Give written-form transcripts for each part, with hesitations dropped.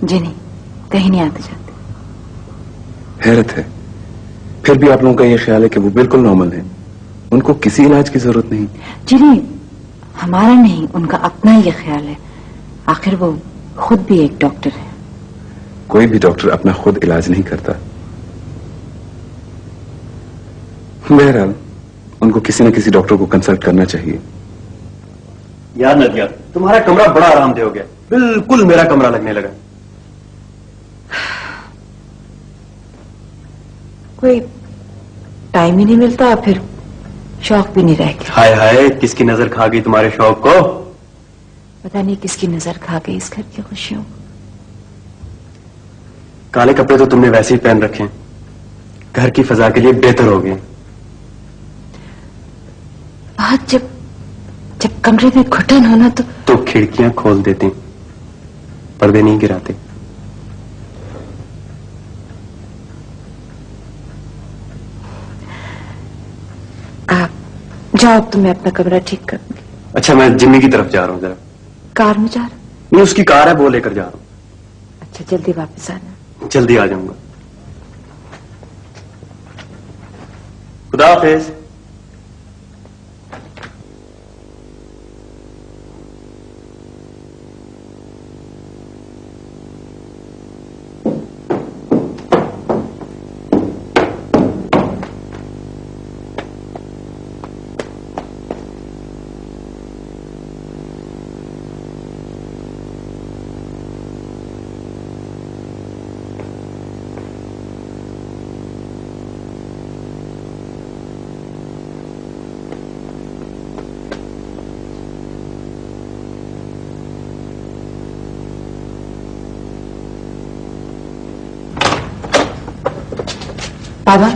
जी नहीं, कहीं नहीं आते जाते। हैरत है, फिर भी आप लोगों का ये ख्याल है कि वो बिल्कुल नॉर्मल है, उनको किसी इलाज की जरूरत नहीं। जी नहीं, हमारा नहीं, उनका अपना ही ये ख्याल है। आखिर वो खुद भी एक डॉक्टर है। कोई भी डॉक्टर अपना खुद इलाज नहीं करता। बहरहाल उनको किसी न किसी डॉक्टर को कंसल्ट करना चाहिए। यार नदिया, तुम्हारा कमरा बड़ा आरामदेह हो गया, बिल्कुल मेरा कमरा लगने लगा। कोई टाइम ही नहीं मिलता, फिर शौक भी नहीं रह गया। हाय हाय, किसकी नजर खा गई तुम्हारे शौक को? पता नहीं किसकी नजर खा गई इस घर की खुशियों। काले कपड़े तो तुमने वैसे ही पहन रखे हैं, घर की फजा के लिए बेहतर हो गए। बात जब कमरे में घुटन होना तो खिड़कियां खोल देते, पर्दे नहीं गिराते। आप जाओ, अब तो मैं अपना कमरा ठीक कर दूंगी। अच्छा, मैं जिम्मी की तरफ जा रहा हूँ, जरा कार में जा रहा? नहीं, उसकी कार है, वो लेकर जा रहा हूँ। अच्छा, जल्दी वापस आना। जल्दी आ जाऊंगा। खुदा हाफिज। बाबा,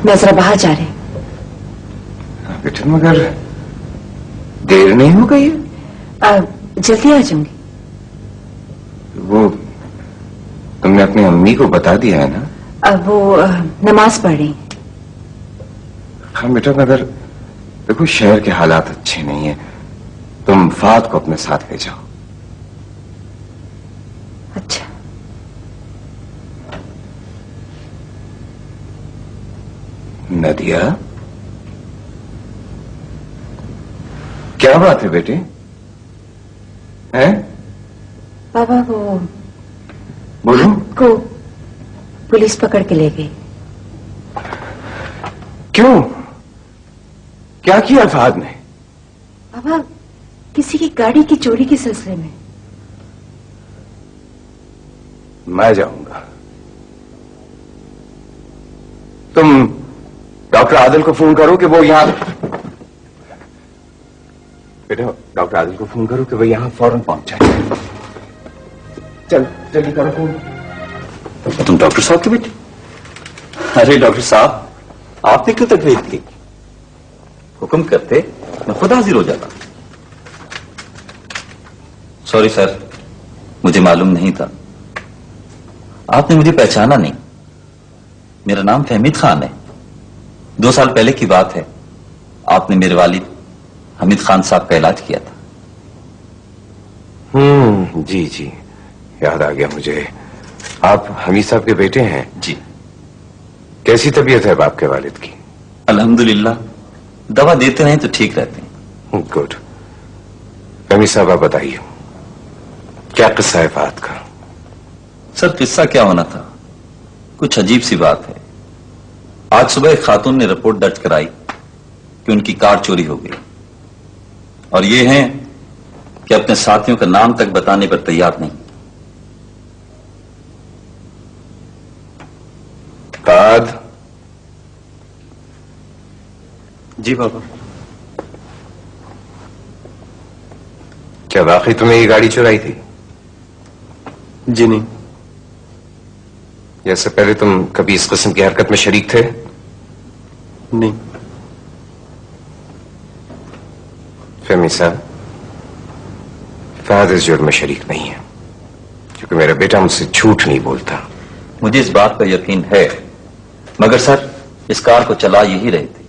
मैं जरा बाहर जा रही हूँ। बेटा, मगर देर नहीं हो गई? जल्दी आ जाऊंगी। वो तुमने अपनी अम्मी को बता दिया है ना? अब वो नमाज पढ़ रही। हाँ बेटा, मगर देखो शहर के हालात अच्छे नहीं है, तुम फात को अपने साथ ले जाओ। अच्छा। नदिया, क्या बात है बेटे? हैं? बाबा, वो बोलो। को पुलिस पकड़ के ले गई। क्यों? क्या किया फहद ने? बाबा, किसी की गाड़ी की चोरी के सिलसिले में। मैं जाऊंगा। तुम डॉक्टर आदिल को फोन करो कि वो यहां, बेटा डॉक्टर आदिल को फोन करो कि वो यहां फौरन पहुंच जाए। चल जल्दी करो फोन। तुम डॉक्टर साहब के बेटे? अरे डॉक्टर साहब, आपने क्यों तकलीफ की? हुक्म करते मैं खुद हाजिर हो जाता। सॉरी सर, मुझे मालूम नहीं था। आपने मुझे पहचाना नहीं। मेरा नाम फहमीद खान है। 2 साल पहले की बात है, आपने मेरे वालिद हमीद खान साहब का इलाज किया था। जी जी, याद आ गया मुझे। आप हमीद साहब के बेटे हैं? जी। कैसी तबीयत है बाप के वालिद की? अल्हम्दुलिल्लाह, दवा देते रहें तो ठीक रहते हैं। गुड। हमीद साहब आप बताइए, क्या किस्सा है फहद का? सर किस्सा क्या होना था, कुछ अजीब सी बात है। आज सुबह एक खातून ने रिपोर्ट दर्ज कराई कि उनकी कार चोरी हो गई, और ये हैं कि अपने साथियों का नाम तक बताने पर तैयार नहीं। फहद। जी बाबा। क्या वाकई तुम्हें ये गाड़ी चुराई थी? जी नहीं। इससे पहले तुम कभी इस किस्म की हरकत में शरीक थे? नहीं। फहमी साहब, फहद इस जुर्म में शरीक नहीं है, क्योंकि मेरा बेटा मुझसे झूठ नहीं बोलता। मुझे इस बात पर यकीन है, मगर सर इस कार को चला यही रहे थे।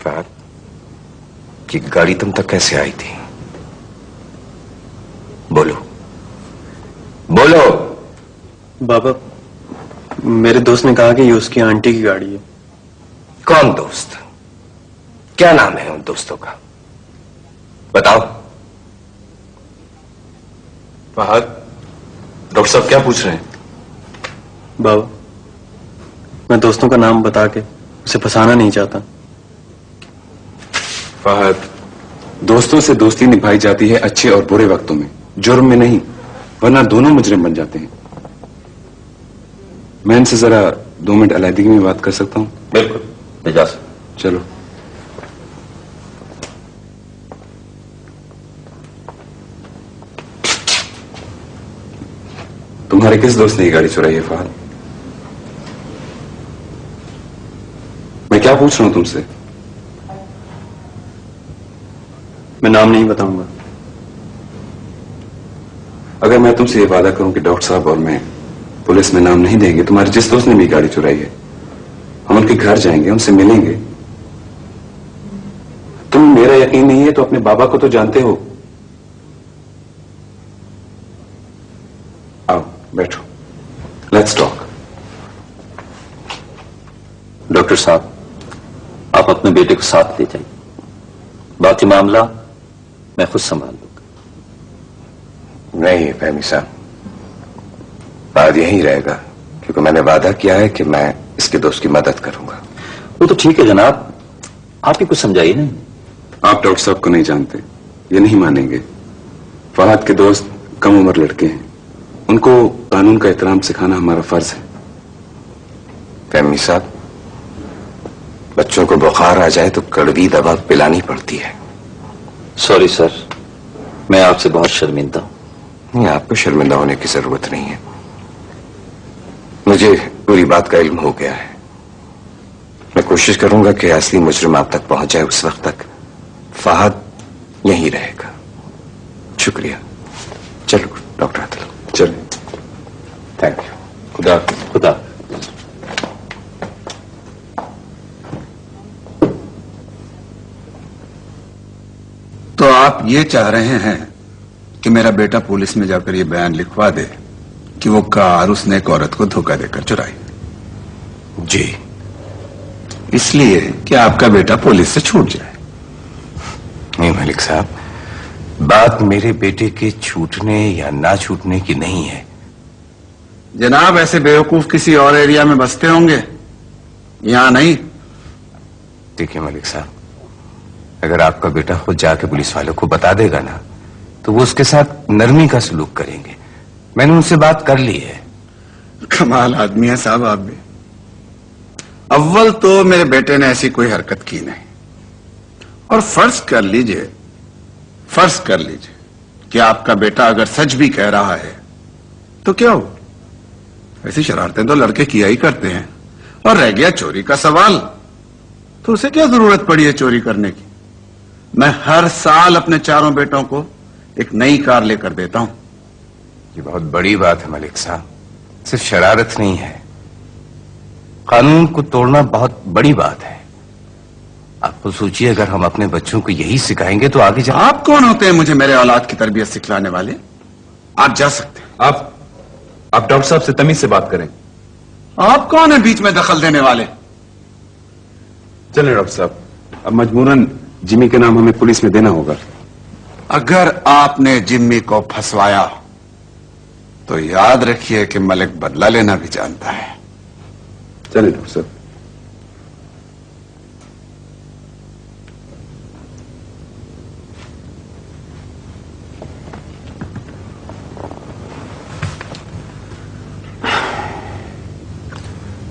फहद, ये गाड़ी तुम तक कैसे आई थी? बोलो। बोलो। बाबा, मेरे दोस्त ने कहा कि ये उसकी आंटी की गाड़ी है। कौन दोस्त? क्या नाम है उन दोस्तों का? बताओ। फहद, डॉक्टर साहब क्या पूछ रहे हैं? बाबा, मैं दोस्तों का नाम बता के उसे फंसाना नहीं चाहता। फहद, दोस्तों से दोस्ती निभाई जाती है अच्छे और बुरे वक्तों में, जुर्म में नहीं, वरना दोनों मुजरिम बन जाते हैं। मैं इनसे जरा 2 मिनट अलहदगी में बात कर सकता हूं? बिल्कुल, इजाजत। चलो। तुम्हारे किस दोस्त ने ये गाड़ी चुराई है फहद? मैं क्या पूछ रहा हूं तुमसे? मैं नाम नहीं बताऊंगा। अगर मैं तुमसे ये वादा करूं कि डॉक्टर साहब और मैं पुलिस में नाम नहीं देंगे, तुम्हारे जिस दोस्त ने भी गाड़ी चुराई है, हम उनके घर जाएंगे, उनसे मिलेंगे। तुम मेरा यकीन नहीं है तो अपने बाबा को तो जानते हो। आओ बैठो, लेट्स टॉक। डॉक्टर साहब, आप अपने बेटे को साथ ले जाइए, बाकी मामला मैं खुद संभाल लूंगा। नहीं फहमी साहब, बात यही रहेगा, क्योंकि मैंने वादा किया है कि मैं इसके दोस्त की मदद करूंगा। वो तो ठीक है जनाब, आप ही कुछ समझाइए ना। आप डॉक्टर साहब को नहीं जानते, ये नहीं मानेंगे। फहद के दोस्त कम उम्र लड़के हैं, उनको कानून का एहतराम सिखाना हमारा फर्ज है। फहमी साहब, बच्चों को बुखार आ जाए तो कड़वी दवा पिलानी पड़ती है। सॉरी सर, मैं आपसे बहुत शर्मिंदा हूं। नहीं, आपको शर्मिंदा होने की जरूरत नहीं है। मुझे पूरी बात का इल्म हो गया है। मैं कोशिश करूंगा कि असली मुजरिम आप तक पहुंच जाए। उस वक्त तक फहद यहीं रहेगा। शुक्रिया। चलो डॉक्टर आदिल, चलिए। Thank you. खुदा खुदा। तो आप ये चाह रहे हैं कि मेरा बेटा पुलिस में जाकर ये बयान लिखवा दे कि वो कार उसने एक औरत को धोखा देकर चुराई? जी। इसलिए कि आपका बेटा पुलिस से छूट जाए? नहीं मलिक साहब, बात मेरे बेटे के छूटने या ना छूटने की नहीं है। जनाब, ऐसे बेवकूफ किसी और एरिया में बसते होंगे, यहां नहीं। देखिए मलिक साहब, अगर आपका बेटा खुद जाके पुलिस वालों को बता देगा ना, तो वो उसके साथ नरमी का सलूक करेंगे। मैंने उनसे बात कर ली है। कमाल आदमी है साहब आप भी। अव्वल तो मेरे बेटे ने ऐसी कोई हरकत की नहीं, और फर्ज कर लीजिए कि आपका बेटा अगर सच भी कह रहा है तो क्या हो, ऐसी शरारतें तो लड़के किया ही करते हैं। और रह गया चोरी का सवाल, तो उसे क्या जरूरत पड़ी है चोरी करने की? मैं हर साल अपने चारों बेटों को एक नई कार लेकर देता हूं। ये बहुत बड़ी बात है मलिक साहब, सिर्फ शरारत नहीं है। कानून को तोड़ना बहुत बड़ी बात है। आप तो सोचिए, अगर हम अपने बच्चों को यही सिखाएंगे तो आगे आप कौन होते हैं मुझे मेरे औलाद की तरबियत सिखलाने वाले? आप जा सकते हैं। आप डॉक्टर साहब से तमीज से बात करें। आप कौन है बीच में दखल देने वाले? चलें डॉक्टर साहब, अब मजबूरन जिमी के नाम हमें पुलिस में देना होगा। अगर आपने जिम्मी को फंसवाया तो याद रखिए कि मलिक बदला लेना भी जानता है। चलें डॉक्टर साहब।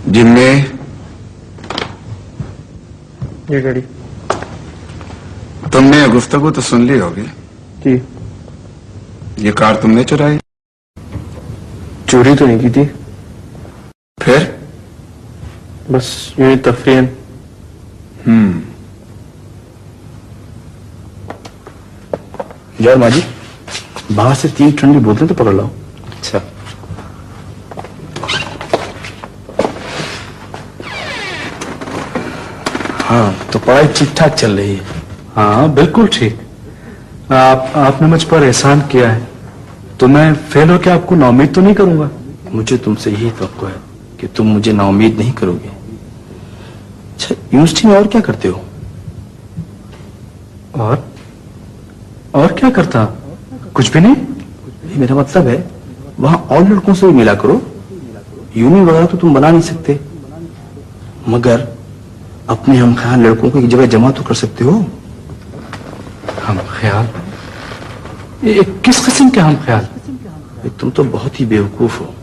जिम्मी, ये डैडी। तुमने ये गुफ्तगू तो सुन ली होगी। जी। ये कार तुमने चुराई? चोरी तो नहीं की थी, फिर? बस यूं ही तफरीन। यार माजी, बाहर से 3 ठंडी बोतलें तो पकड़ लाओ। अच्छा। हाँ, तो पढ़ाई ठीक ठाक चल रही है? हाँ बिल्कुल ठीक। आपने मुझ पर एहसान किया है, तो मैं फेल होकर आपको नाउम्मीद तो नहीं करूंगा? मुझे तुमसे यही तवक्को है कि तुम मुझे नाउम्मीद नहीं करोगे। अच्छा, यूनिवर्सिटी में और क्या करते हो? और क्या करता? कुछ भी नहीं। मेरा मतलब है वहां और लड़कों से भी मिला करो। यूनियन वगैरह तो तुम बना नहीं सकते, मगर अपने हम ख्याल लड़कों को एक जगह जमा तो कर सकते हो। हम ख्याल? ये किस किस्म के हम ख्याल? तुम तो बहुत ही बेवकूफ हो।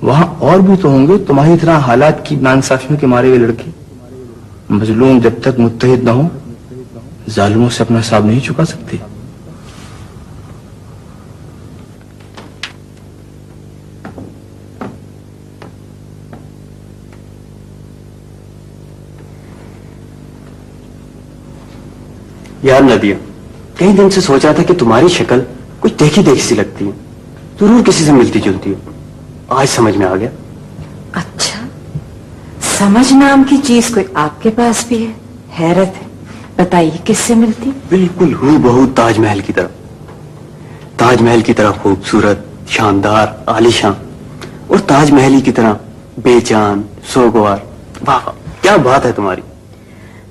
वहां और भी तो होंगे तुम्हारी तरह हालात की नाइंसाफियों के मारे हुए लड़के। मजलूम जब तक मुत्तहिद न हो जालिमों से अपना हिसाब नहीं चुका सकते। यार नदिया, कई दिन से सोच रहा था कि तुम्हारी शक्ल कुछ देखी देखी सी लगती है, जरूर किसी से मिलती जुलती हो। आज समझ में आ गया। अच्छा, समझ नाम की चीज कोई आपके पास भी है? हैरत है। बताइए किससे मिलती? बिल्कुल हूबहू ताजमहल की तरह। ताजमहल की तरह खूबसूरत, शानदार, आलीशान, और ताजमहल की तरह बेजान, सोगवार। वाह वाह, क्या बात है तुम्हारी।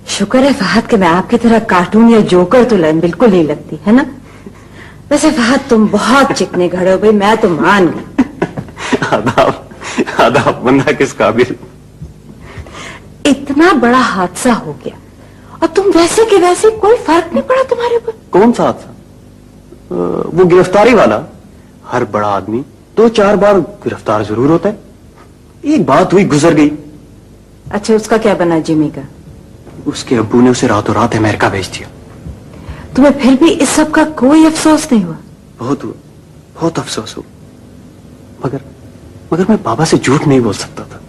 शुक्र है फहद कि मैं आपकी तरह कार्टून या जोकर तो बिल्कुल नहीं लगती है ना। वैसे फहद तुम बहुत चिकने घड़े हो भाई, मैं तो मान गई। आदाब आदाब, बंदा किस काबिल। इतना बड़ा हादसा हो गया और तुम वैसे के वैसे, कोई फर्क नहीं पड़ा तुम्हारे ऊपर? कौन सा हादसा? वो गिरफ्तारी वाला। हर बड़ा आदमी 2-4 बार गिरफ्तार जरूर होता है। एक बात हुई, गुजर गई। अच्छा, उसका क्या बना जिमी का? उसके अब्बू ने उसे रातों रात अमेरिका भेज दिया। तुम्हें फिर भी इस सब का कोई अफसोस नहीं हुआ? बहुत हुआ, बहुत अफसोस हुआ, मगर मैं बाबा से झूठ नहीं बोल सकता था।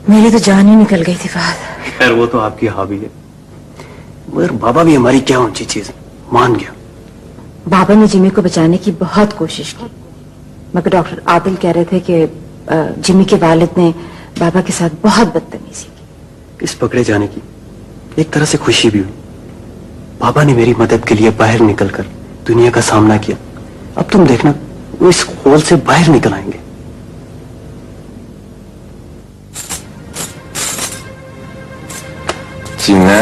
मेरी तो जान ही निकल गई थी फहद। खैर वो तो आपकी हॉबी है, मगर बाबा भी हमारी क्या ऊंची चीज है, मान गया। बाबा ने जिमी को बचाने की बहुत कोशिश की, मगर डॉक्टर आदिल कह रहे थे कि जिमी के वालिद ने बाबा के साथ बहुत बदतमीजी की। इस पकड़े जाने की एक तरह से खुशी भी हुई। बाबा ने मेरी मदद के लिए बाहर निकलकर दुनिया का सामना किया। अब तुम देखना, वो इस होल से बाहर निकल आएंगे। चीना,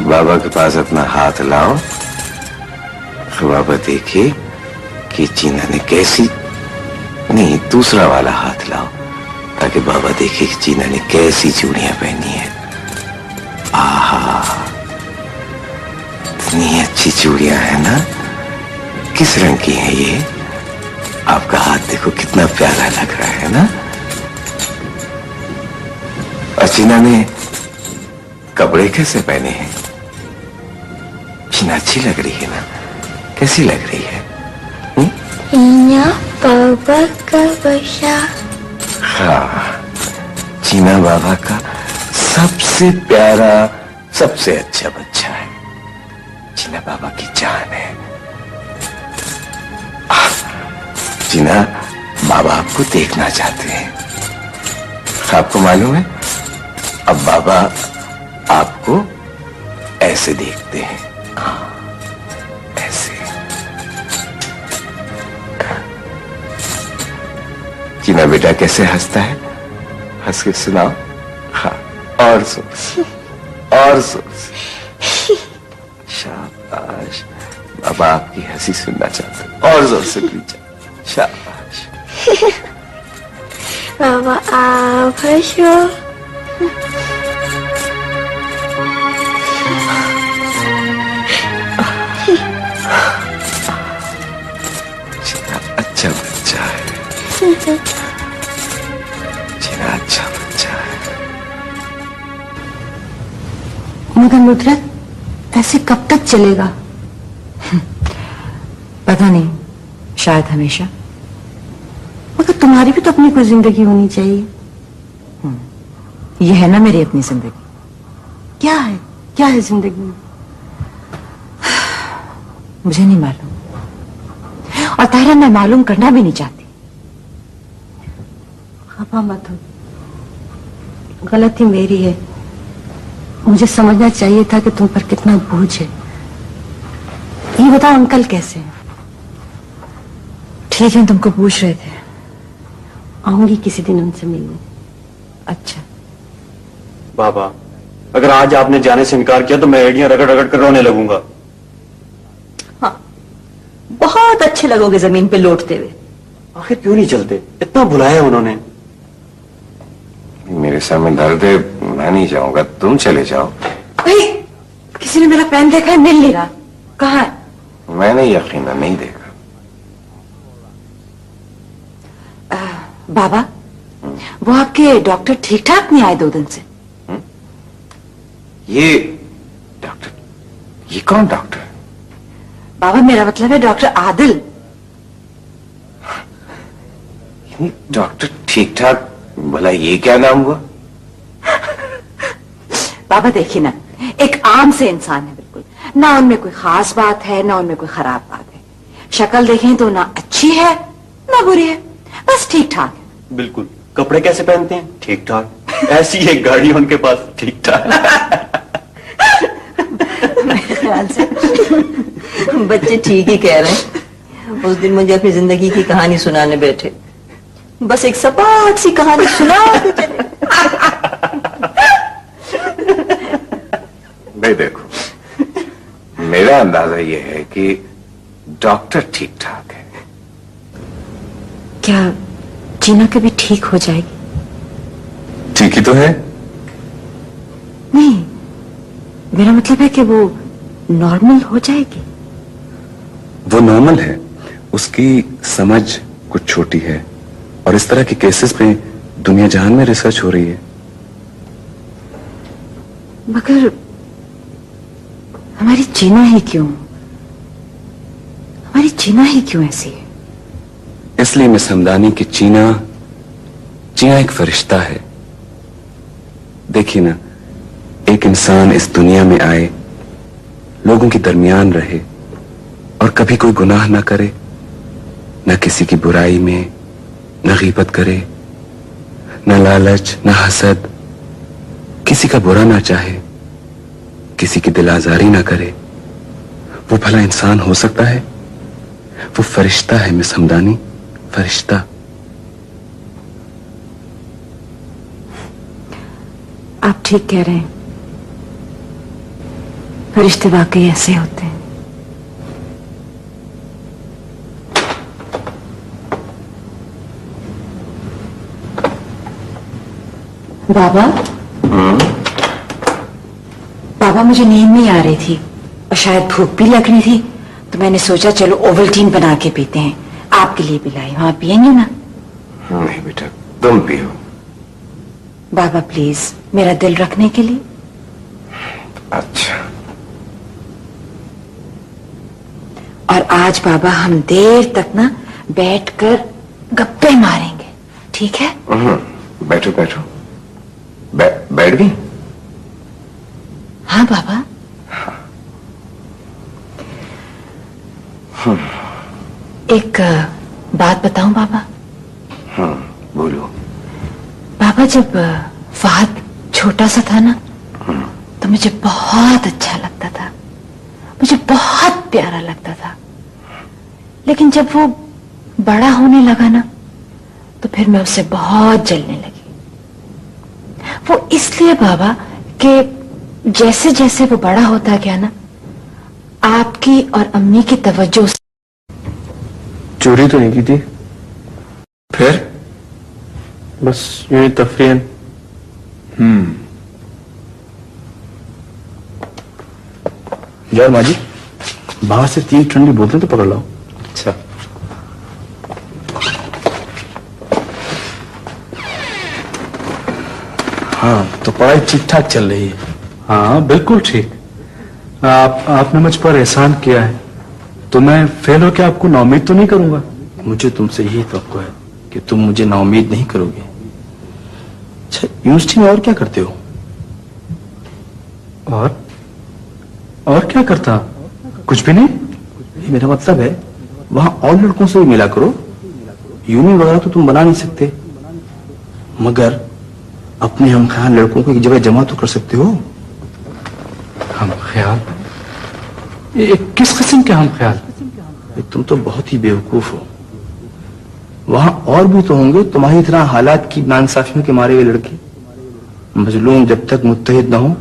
बाबा के पास अपना हाथ लाओ तो बाबा देखे कि चीना ने कैसी, नहीं दूसरा वाला हाथ लाओ ताकि बाबा देखे कि चीना ने कैसी चूड़ियां पहनी है। आहा, इतनी अच्छी चूड़ियां है ना। किस रंग की है ये? आपका हाथ देखो कितना प्यारा लग रहा है ना। और चीना ने कपड़े कैसे पहने हैं? चीना अच्छी लग रही है ना? कैसी लग रही है? बाबा का बच्चा। हाँ, चीना बाबा का सबसे प्यारा, सबसे अच्छा बच्चा है। चीना बाबा की जान है। चीना, बाबा आपको देखना चाहते हैं। आपको मालूम है, अब बाबा आपको ऐसे देखते हैं। ऐसे। चीना बेटा कैसे हंसता है? हंस के सुनाओ। हाँ, और जोर से, और जोर से। शाबाश, बाबा आपकी हंसी सुनना चाहते हैं। और जोर से प्लीज। शाबाश। बाबा आप हंसो। अच्छा बच्चा है। चीना अच्छा बच्चा है। मगर नुसरत, ऐसे कब तक चलेगा? पता नहीं, शायद हमेशा। मगर तुम्हारी भी तो अपनी कोई जिंदगी होनी चाहिए। यह है ना मेरी अपनी जिंदगी। क्या है, क्या है जिंदगी में? मुझे नहीं मालूम, और तारा मैं मालूम करना भी नहीं चाहती। खफा मत हो, गलती मेरी है। मुझे समझना चाहिए था कि तुम पर कितना बोझ है। ये बताओ अंकल कैसे हैं? ठीक है, तुमको पूछ रहे थे। आऊंगी किसी दिन उनसे मिलने। अच्छा, बाबा, अगर आज आपने जाने से इनकार किया तो मैं एड़ियां रगड़ रगड़ कर रोने लगूंगा। हाँ, बहुत अच्छे लगोगे जमीन पे लौटते हुए। आखिर क्यों नहीं चलते? इतना बुलाया उन्होंने। मेरे सर में दर्द है, मैं नहीं जाऊंगा, तुम चले जाओ। भाई किसी ने मेरा पेन देखा है? मिल नहीं रहा, कहाँ है? मैंने यकीनन नहीं देखा। बाबा, वो आपके डॉक्टर ठीक ठाक नहीं आए 2 दिन से? ये डॉक्टर, ये कौन डॉक्टर? बाबा मेरा मतलब है डॉक्टर आदिल। डॉक्टर ठीक ठाक, भला ये क्या नाम हुआ? बाबा देखिए ना, एक आम से इंसान है बिल्कुल, ना उनमें कोई खास बात है ना उनमें कोई खराब बात है। शक्ल देखें तो ना अच्छी है ना बुरी है, बस ठीक ठाक है। बिल्कुल। कपड़े कैसे पहनते हैं? ठीक ठाक। ऐसी एक गाड़ी उनके पास, ठीक ठाक। मेरे ख्याल से बच्चे ठीक ही कह रहे हैं। उस दिन मुझे अपनी जिंदगी की कहानी सुनाने बैठे, बस एक सपाट सी कहानी सुना के चले। नहीं देखो, मेरा अंदाजा यह है कि डॉक्टर ठीक ठाक है। क्या जीना कभी ठीक हो जाएगी? ठीक ही तो है। नहीं, मेरा मतलब है कि वो नॉर्मल हो जाएगी। वो नॉर्मल है, उसकी समझ कुछ छोटी है और इस तरह के केसेस पे दुनिया जहान में रिसर्च हो रही है। मगर हमारी जीना ही क्यों, हमारी जीना ही क्यों ऐसी है? इसलिए मिस हमदानी की जीना एक फरिश्ता है। देखिए ना, एक इंसान इस दुनिया में आए, लोगों के दरमियान रहे और कभी कोई गुनाह ना करे, न किसी की बुराई में, न गीबत करे, न लालच, न हसद, किसी का बुरा ना चाहे, किसी की दिल आजारी ना करे। वो भला इंसान हो सकता है? वो फरिश्ता है मिस हमदानी, फरिश्ता। आप ठीक कह रहे हैं, फरिश्ते वाकई ऐसे होते हैं। बाबा, बाबा मुझे नींद नहीं आ रही थी और शायद भूख भी लग रही थी, तो मैंने सोचा चलो ओवल्टीन बना के पीते हैं। आपके लिए पिलाई, वहां पियेंगे ना? नहीं बेटा, तुम पियो। बाबा प्लीज, मेरा दिल रखने के लिए। अच्छा। और आज बाबा हम देर तक ना बैठकर गप्पे मारेंगे, ठीक है? बैठो बैठो। बैठ गई? हाँ बाबा। एक बात बताऊं बाबा? बोलो। बाबा जब फहद छोटा सा था ना, तो मुझे बहुत अच्छा लगता था, मुझे बहुत प्यारा लगता था। लेकिन जब वो बड़ा होने लगा ना, तो फिर मैं उससे बहुत जलने लगी। वो इसलिए बाबा कि जैसे जैसे वो बड़ा होता गया ना, आपकी और अम्मी की तवज्जो। चोरी तो नहीं की थी, फिर? बस यूं ही तफरीहन। यार माजी, बाहर से 3 ठंडी बोतलें तो पकड़ लाओ। अच्छा। हाँ, तो पढ़ाई ठीक ठाक चल रही है? हाँ बिल्कुल ठीक। आपने मुझ पर एहसान किया है, तो मैं फेल होकर आपको नाउम्मीद तो नहीं करूंगा। मुझे तुमसे यही तवक्को है कि तुम मुझे नाउम्मीद नहीं करोगे। अच्छा, यूनिवर्सिटी में और क्या करते हो? और क्या करता? कुछ भी नहीं। ये मेरा मतलब है, वहां और लड़कों से भी मिला करो। यूनियन वगैरह तो तुम बना नहीं सकते, मगर अपने हम ख्याल लड़कों को एक जगह जमा तो कर सकते हो। हम ख्याल? किस किस्म के हम ख्याल? तुम तो बहुत ही बेवकूफ हो। वहां और भी तो होंगे तुम्हारी तरह हालात की नाइंसाफियों के मारे हुए लड़के। मजलूम जब तक मुत्तहिद न हो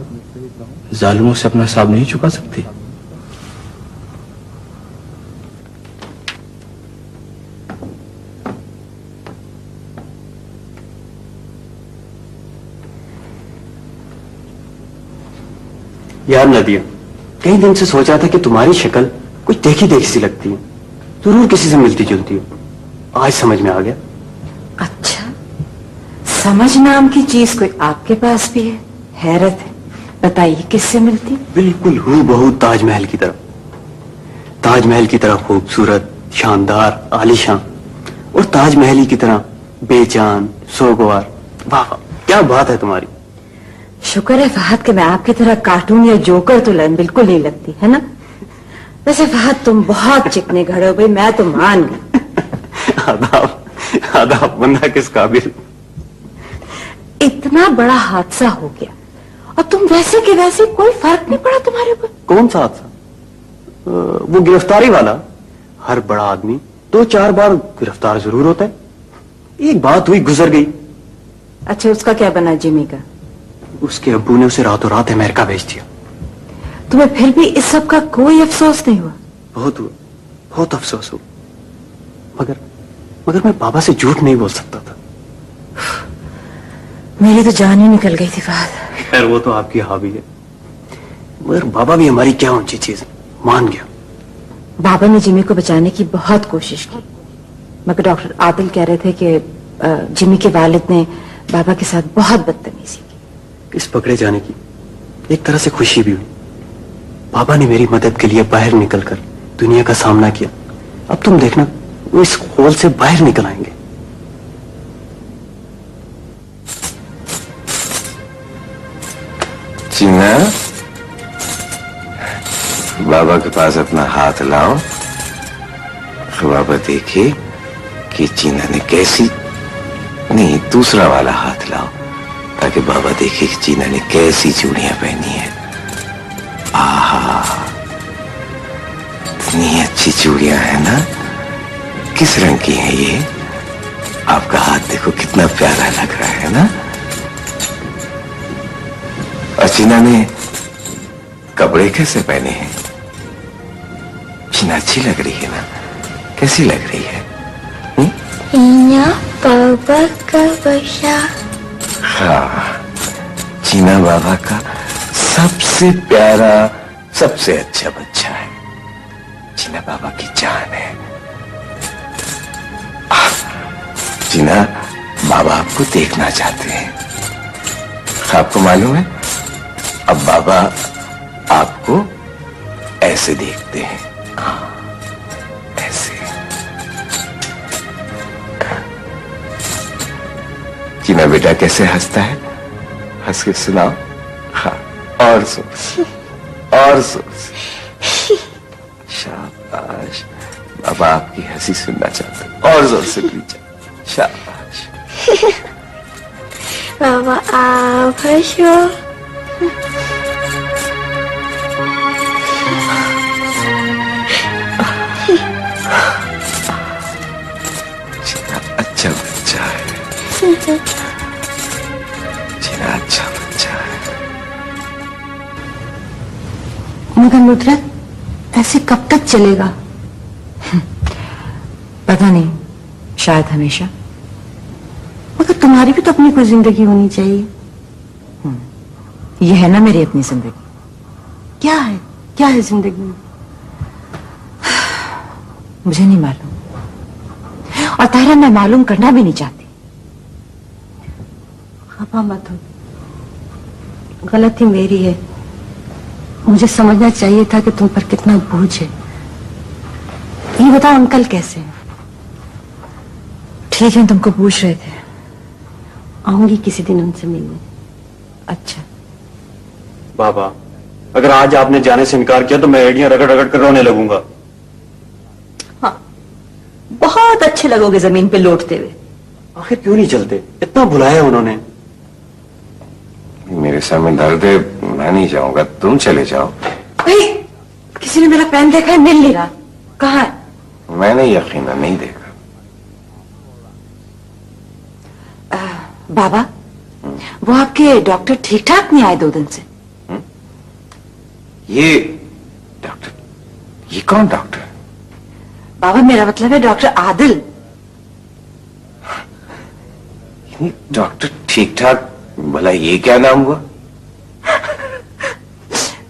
जालिमों से अपना हिसाब नहीं चुका सकते। यार नदिया, कई दिन से सोचा था कि तुम्हारी शक्ल कुछ देखी देखी सी लगती है, जरूर किसी से मिलती जुलती हो। आज समझ में आ गया। अच्छा, समझ नाम की चीज कोई आपके पास भी है? हैरत है। बताइए किससे मिलती? बिल्कुल हूबहू ताजमहल की तरह। ताजमहल की तरह खूबसूरत, शानदार, आलीशान और ताजमहल की तरह बेजान, सोगवार। वाह वाह, क्या बात है तुम्हारी। शुक्र है फहद कि मैं आपकी तरह कार्टून या जोकर तो बिल्कुल नहीं लगती है ना। वैसे फहद तुम बहुत चिकने घड़े हो भाई, मैं तो मान गई। आदाब आदाब, बंदा किस काबिल। इतना बड़ा हादसा हो गया और तुम वैसे के वैसे, कोई फर्क नहीं पड़ा तुम्हारे ऊपर? कौन सा हादसा? वो गिरफ्तारी वाला। हर बड़ा आदमी 2-4 बार गिरफ्तार जरूर होता है। एक बात हुई, गुजर गई। अच्छा, उसका क्या बना जिमी का? उसके अब्बू ने उसे रातों रात अमेरिका भेज दिया। तुम्हें फिर भी इस सब का कोई अफसोस नहीं हुआ? बहुत हुआ, बहुत अफसोस हुआ, मगर मगर मैं बाबा से झूठ नहीं बोल सकता था। मेरी तो जान ही निकल गई थी फहद। खैर वो तो आपकी हॉबी है, मगर बाबा भी हमारी क्या ऊंची चीज है, मान गया। बाबा ने जिमी को बचाने की बहुत कोशिश की, मगर डॉक्टर आदिल कह रहे थे कि जिमी के वालिद ने बाबा के साथ बहुत बदतमीजी की। इस पकड़े जाने की एक तरह से खुशी भी हुई। बाबा ने मेरी मदद के लिए बाहर निकलकर दुनिया का सामना किया। अब तुम देखना, वो इस होल से बाहर निकल आएंगे। चीना, बाबा के पास अपना हाथ लाओ तो बाबा देखे कि चीना ने कैसी, नहीं दूसरा वाला हाथ लाओ ताकि बाबा देखे कि चीना ने कैसी चूड़ियां पहनी है। आहा, इतनी अच्छी चूड़ियां है ना। किस रंग की है ये? आपका हाथ देखो कितना प्यारा लग रहा है ना। और चीना ने कपड़े कैसे पहने हैं? चीना अच्छी लग रही है ना? कैसी लग रही है? बाबा का बच्चा। हाँ, चीना बाबा का सबसे प्यारा, सबसे अच्छा बच्चा है। चीना बाबा की जान है। चीना, बाबा आपको देखना चाहते हैं। आपको मालूम है, अब बाबा आपको ऐसे देखते हैं। हाँ, ऐसे। चीना बेटा कैसे हंसता है? हंस के सुनाओ। हाँ, और जोर से, और जोर से। शाबाश, बाबा आपकी हंसी सुनना चाहते हैं। और जोर से प्लीज। शाबाश। बाबा आप हंसो। अच्छा बच्चा है। चीना अच्छा बच्चा है। मगर नुसरत, ऐसे कब तक चलेगा? पता नहीं, शायद हमेशा। मगर तुम्हारी भी तो अपनी कोई जिंदगी होनी चाहिए। यह है ना मेरी अपनी जिंदगी। क्या है, क्या है जिंदगी में? मुझे नहीं मालूम, और तारा मैं मालूम करना भी नहीं चाहती। खफा मत हो, गलती मेरी है। मुझे समझना चाहिए था कि तुम पर कितना बोझ है। ये बताओ अंकल कैसे हैं? ठीक है, तुमको पूछ रहे थे। आऊंगी किसी दिन उनसे मिलने। अच्छा। बाबा, अगर आज आपने जाने से इनकार किया तो मैं एड़ियां रगड़ रगड़ कर रोने लगूंगा। हाँ, बहुत अच्छे लगोगे जमीन पे लौटते हुए। आखिर क्यों नहीं चलते? इतना बुलाया उन्होंने। मेरे सर में दर्द है, मैं नहीं जाऊंगा, तुम चले जाओ। भाई, किसी ने मेरा पेन देखा है, मिल नहीं रहा, कहाँ है? मैंने यकीनन नहीं देखा। बाबा, वो आपके डॉक्टर ठीक ठाक नहीं आए 2 दिन से। ये डॉक्टर, ये कौन डॉक्टर? बाबा मेरा मतलब है डॉक्टर आदिल। डॉक्टर ठीक ठाक, भला ये क्या नाम हुआ?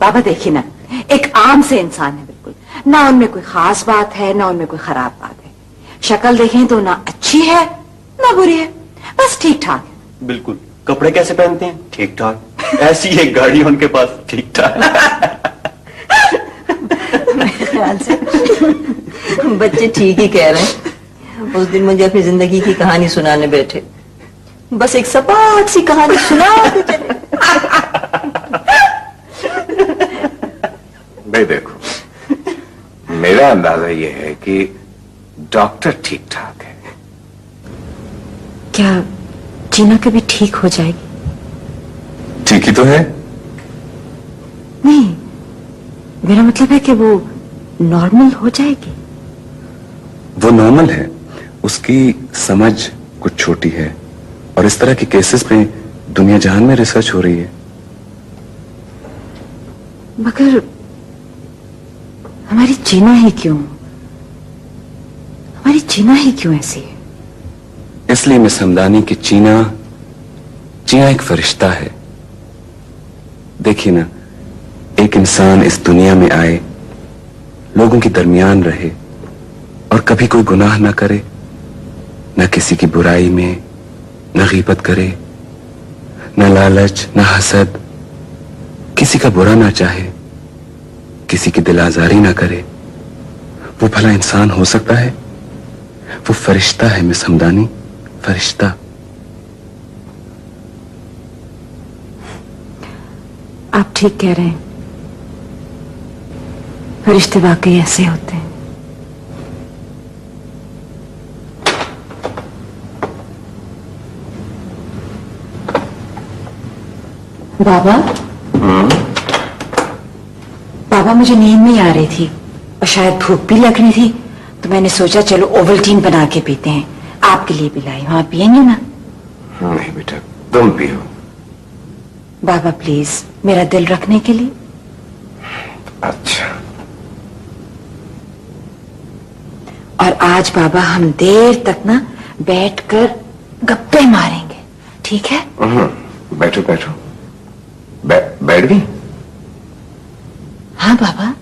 बाबा देखिए ना, एक आम से इंसान है बिल्कुल, ना उनमें कोई खास बात है ना उनमें कोई खराब बात है। शक्ल देखें तो ना अच्छी है ना बुरी है, बस ठीक ठाक है। बिल्कुल। कपड़े कैसे पहनते हैं? ठीक ठाक। ऐसी एक गाड़ी उनके पास, ठीक ठाक। मेरे ख्याल से बच्चे ठीक ही कह रहे हैं। उस दिन मुझे अपनी जिंदगी की कहानी सुनाने बैठे, बस एक सपाट सी कहानी सुना के चले। भाई देखो, मेरा अंदाजा यह है कि डॉक्टर ठीक ठाक है। क्या जीना कभी ठीक हो जाएगी? ठीक ही तो है। नहीं, मेरा मतलब है कि वो नॉर्मल हो जाएगी। वो नॉर्मल है, उसकी समझ कुछ छोटी है और इस तरह के केसेस पे दुनिया जहान में रिसर्च हो रही है। मगर हमारी जीना ही क्यों, हमारी जीना ही क्यों ऐसी है? इसलिए मिस हमदानी की चीना एक फरिश्ता है। देखिए ना, एक इंसान इस दुनिया में आए, लोगों के दरमियान रहे और कभी कोई गुनाह ना करे, न किसी की बुराई में, न गीबत करे, न लालच, न हसद, किसी का बुरा ना चाहे, किसी की दिल आजारी ना करे। वो भला इंसान हो सकता है? वो फरिश्ता है मिस हमदानी, फरिश्ता। आप ठीक कह रहे हैं, फरिश्ते वाकई ऐसे होते हैं। बाबा, बाबा मुझे नींद नहीं आ रही थी और शायद भूख भी लग रही थी, तो मैंने सोचा चलो ओवल्टीन बना के पीते हैं। आपके लिए भी लाई हूं, आप पिएंगे ना? नहीं बेटा, तुम पियो। बाबा प्लीज, मेरा दिल रखने के लिए। अच्छा। और आज बाबा हम देर तक ना बैठकर गप्पे मारेंगे, ठीक है? बैठो बैठो। बैठ गई? हाँ बाबा।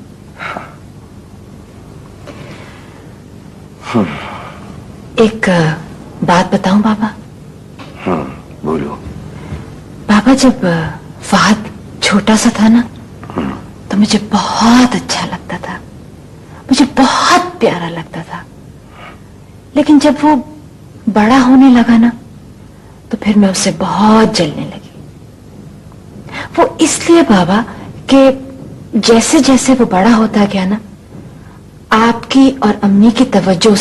एक बात बताऊं बाबा? बोलो। बाबा जब फहद छोटा सा था ना, तो मुझे बहुत अच्छा लगता था, मुझे बहुत प्यारा लगता था। लेकिन जब वो बड़ा होने लगा ना, तो फिर मैं उससे बहुत जलने लगी। वो इसलिए बाबा कि जैसे जैसे वो बड़ा होता गया ना, आपकी और अम्मी की तवज्जो